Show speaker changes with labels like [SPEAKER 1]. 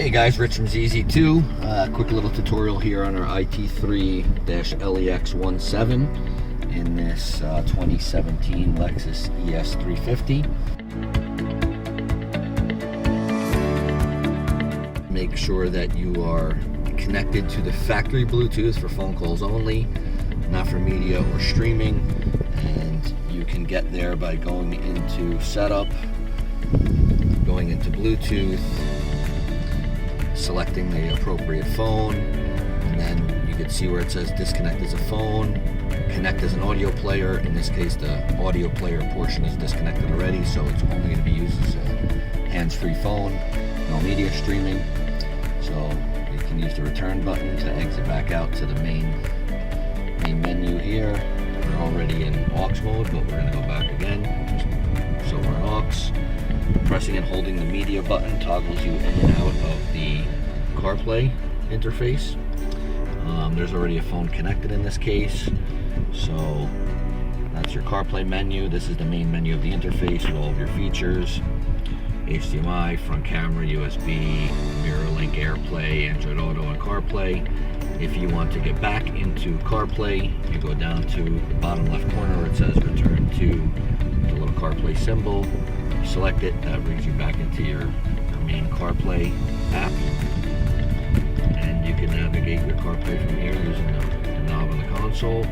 [SPEAKER 1] Hey guys, Rich from ZZ2. Quick little tutorial here on our IT3-LEX17 in this 2017 Lexus ES350. Make sure that you are connected to the factory Bluetooth for phone calls only, not for media or streaming. And you can get there by going into setup, going into Bluetooth, selecting the appropriate phone, and then you can see where it says disconnect as a phone, connect as an audio player. In this case, the audio player portion is disconnected already, so it's only going to be used as a hands-free phone, no media streaming. So you can use the return button to exit back out to the main menu here. We're already in aux mode, but we're going to go back again. So we're in aux. Pressing and holding the media button toggles you in and out of the CarPlay interface. There's already a phone connected in this case, so that's your CarPlay menu. This is the main menu of the interface with all of your features: HDMI, front camera, USB, mirror link, AirPlay, Android Auto, and CarPlay. If you want to get back into CarPlay, you go down to the bottom left corner where it says return to the little CarPlay symbol. Select it, that brings you back into your main CarPlay app, and you can navigate your CarPlay from here using the knob on the console.